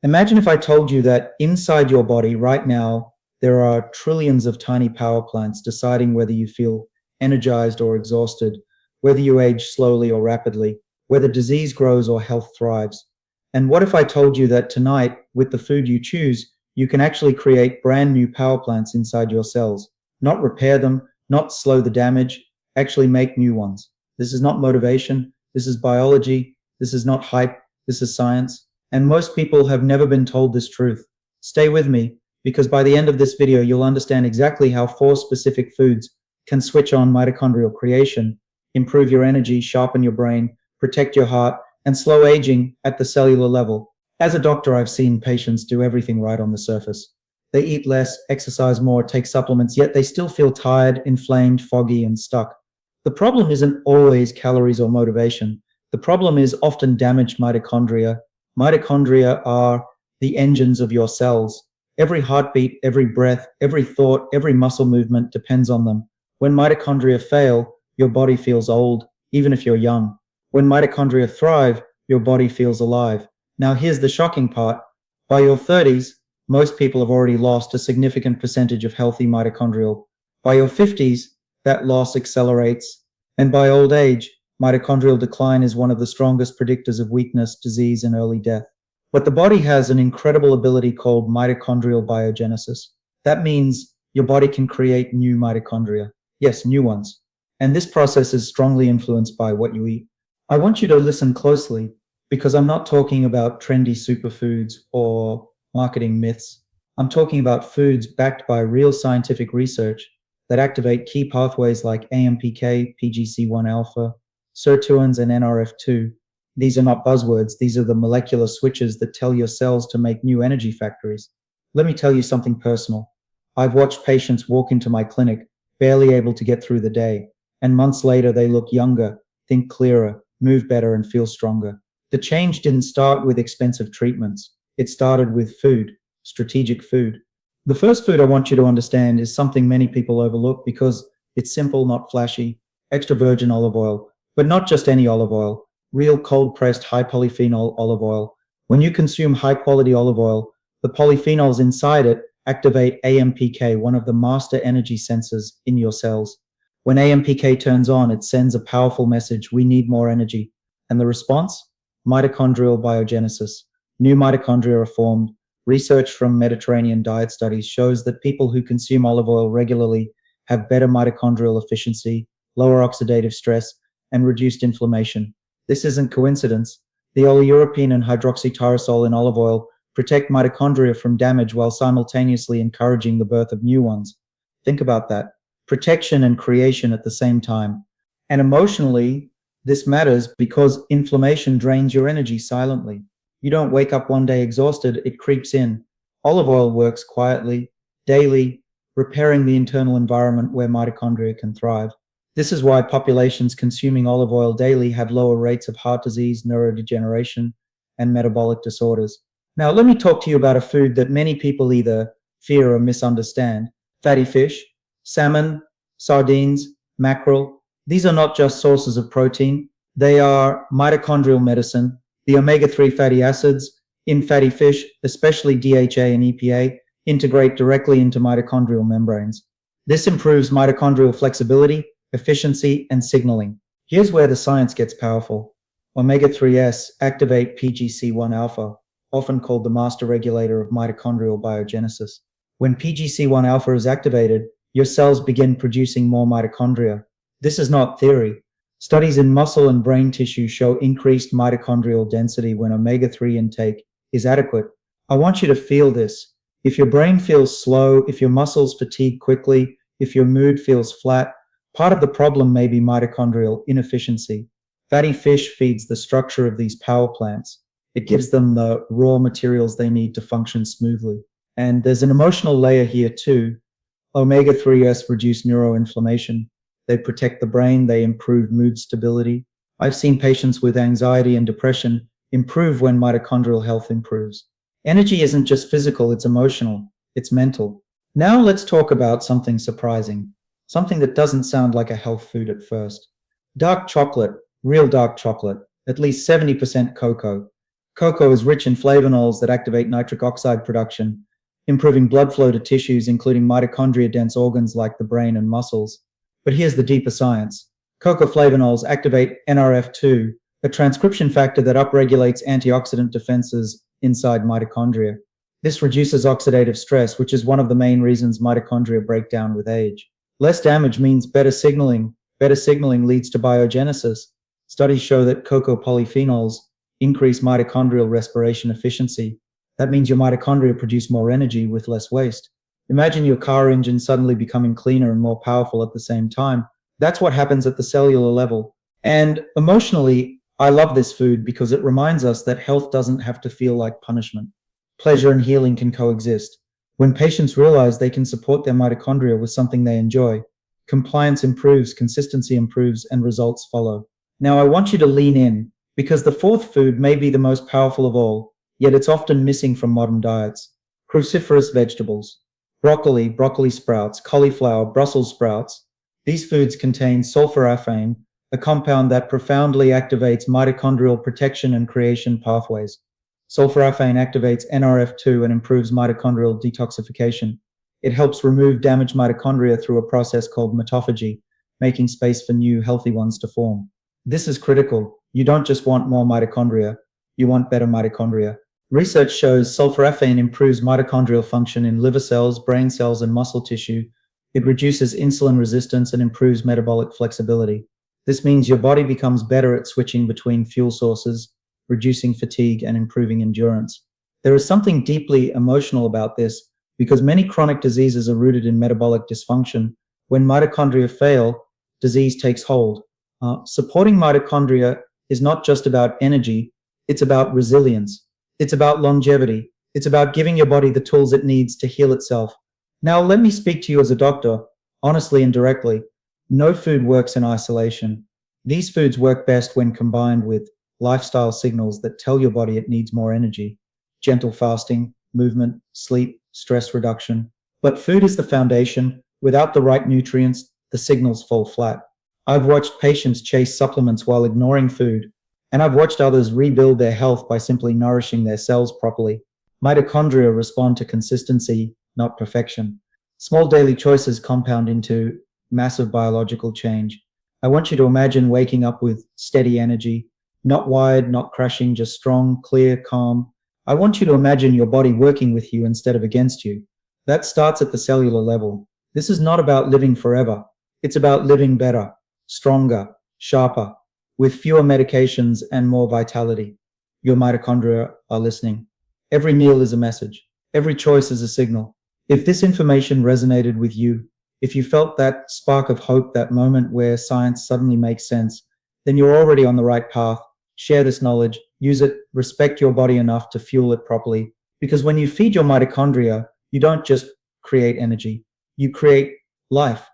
Imagine if I told you that inside your body right now, there are trillions of tiny power plants deciding whether you feel energized or exhausted, whether you age slowly or rapidly, whether disease grows or health thrives. And what if I told you that tonight, with the food you choose, you can actually create brand new power plants inside your cells? Not repair them, not slow the damage, actually make new ones. This is not motivation, this is biology, this is not hype, this is science. And most people have never been told this truth. Stay with me, because by the end of this video, you'll understand exactly how 4 specific foods can switch on mitochondrial creation, improve your energy, sharpen your brain, protect your heart, and slow aging at the cellular level. As a doctor, I've seen patients do everything right on the surface. They eat less, exercise more, take supplements, yet they still feel tired, inflamed, foggy, and stuck. The problem isn't always calories or motivation. The problem is often damaged mitochondria. Mitochondria are the engines of your cells. Every heartbeat, every breath, every thought, every muscle movement depends on them. When mitochondria fail, your body feels old, even if you're young. When mitochondria thrive, your body feels alive. Now, here's the shocking part. By your 30s, most people have already lost a significant percentage of healthy mitochondrial. By your 50s, that loss accelerates. And by old age, mitochondrial decline is one of the strongest predictors of weakness, disease, and early death. But the body has an incredible ability called mitochondrial biogenesis. That means your body can create new mitochondria. Yes, new ones. And this process is strongly influenced by what you eat. I want you to listen closely because I'm not talking about trendy superfoods or marketing myths. I'm talking about foods backed by real scientific research that activate key pathways like AMPK, PGC1 alpha, sirtuins, and NRF2. These are not buzzwords, these are the molecular switches that tell your cells to make new energy factories. Let me tell you something personal. I've watched patients walk into my clinic, barely able to get through the day, and months later they look younger, think clearer, move better, and feel stronger. The change didn't start with expensive treatments. It started with food, strategic food. The first food I want you to understand is something many people overlook because it's simple, not flashy. Extra virgin olive oil, but not just any olive oil, real cold pressed high polyphenol olive oil. When you consume high quality olive oil, the polyphenols inside it activate AMPK, one of the master energy sensors in your cells. When AMPK turns on, it sends a powerful message: we need more energy. And the response? Mitochondrial biogenesis. New mitochondria are formed. Research from Mediterranean diet studies shows that people who consume olive oil regularly have better mitochondrial efficiency, lower oxidative stress, and reduced inflammation. This isn't coincidence. The oleuropein and hydroxytyrosol in olive oil protect mitochondria from damage while simultaneously encouraging the birth of new ones. Think about that. Protection and creation at the same time. And emotionally, this matters because inflammation drains your energy silently. You don't wake up one day exhausted, it creeps in. Olive oil works quietly, daily, repairing the internal environment where mitochondria can thrive. This is why populations consuming olive oil daily have lower rates of heart disease, neurodegeneration, and metabolic disorders. Now, let me talk to you about a food that many people either fear or misunderstand: fatty fish, salmon, sardines, mackerel. These are not just sources of protein, they are mitochondrial medicine. The omega-3 fatty acids in fatty fish, especially DHA and EPA, integrate directly into mitochondrial membranes. This improves mitochondrial flexibility, efficiency, and signaling. Here's where the science gets powerful. Omega-3s activate PGC1 alpha, often called the master regulator of mitochondrial biogenesis. When PGC1 alpha is activated, your cells begin producing more mitochondria. This is not theory. Studies in muscle and brain tissue show increased mitochondrial density when omega-3 intake is adequate. I want you to feel this. If your brain feels slow, if your muscles fatigue quickly, if your mood feels flat, part of the problem may be mitochondrial inefficiency. Fatty fish feeds the structure of these power plants. It gives them the raw materials they need to function smoothly. And there's an emotional layer here too. Omega-3s reduce neuroinflammation. They protect the brain, they improve mood stability. I've seen patients with anxiety and depression improve when mitochondrial health improves. Energy isn't just physical, it's emotional, it's mental. Now let's talk about something surprising, something that doesn't sound like a health food at first. Dark chocolate, real dark chocolate, at least 70% cocoa. Cocoa is rich in flavonols that activate nitric oxide production, improving blood flow to tissues, including mitochondria-dense organs like the brain and muscles. But here's the deeper science. Cocoa flavonols activate NRF2, a transcription factor that upregulates antioxidant defenses inside mitochondria. This reduces oxidative stress, which is one of the main reasons mitochondria break down with age. Less damage means better signaling. Better signaling leads to biogenesis. Studies show that cocoa polyphenols increase mitochondrial respiration efficiency. That means your mitochondria produce more energy with less waste. Imagine your car engine suddenly becoming cleaner and more powerful at the same time. That's what happens at the cellular level. And emotionally, I love this food because it reminds us that health doesn't have to feel like punishment. Pleasure and healing can coexist. When patients realize they can support their mitochondria with something they enjoy, compliance improves, consistency improves, and results follow. Now, I want you to lean in because the fourth food may be the most powerful of all, yet it's often missing from modern diets. Cruciferous vegetables. Broccoli, broccoli sprouts, cauliflower, Brussels sprouts. These foods contain sulforaphane, a compound that profoundly activates mitochondrial protection and creation pathways. Sulforaphane activates NRF2 and improves mitochondrial detoxification. It helps remove damaged mitochondria through a process called mitophagy, making space for new, healthy ones to form. This is critical. You don't just want more mitochondria, you want better mitochondria. Research shows sulforaphane improves mitochondrial function in liver cells, brain cells, and muscle tissue. It reduces insulin resistance and improves metabolic flexibility. This means your body becomes better at switching between fuel sources, reducing fatigue, and improving endurance. There is something deeply emotional about this because many chronic diseases are rooted in metabolic dysfunction. When mitochondria fail, disease takes hold. Supporting mitochondria is not just about energy, it's about resilience. It's about longevity. It's about giving your body the tools it needs to heal itself. Now, let me speak to you as a doctor, honestly and directly. No food works in isolation. These foods work best when combined with lifestyle signals that tell your body it needs more energy, gentle fasting, movement, sleep, stress reduction. But food is the foundation. Without the right nutrients, the signals fall flat. I've watched patients chase supplements while ignoring food, and I've watched others rebuild their health by simply nourishing their cells properly. Mitochondria respond to consistency, not perfection. Small daily choices compound into massive biological change. I want you to imagine waking up with steady energy, not wired, not crashing, just strong, clear, calm. I want you to imagine your body working with you instead of against you. That starts at the cellular level. This is not about living forever. It's about living better, stronger, sharper, with fewer medications and more vitality. Your mitochondria are listening. Every meal is a message. Every choice is a signal. If this information resonated with you, if you felt that spark of hope, that moment where science suddenly makes sense, then you're already on the right path. Share this knowledge, use it, respect your body enough to fuel it properly. Because when you feed your mitochondria, you don't just create energy, you create life.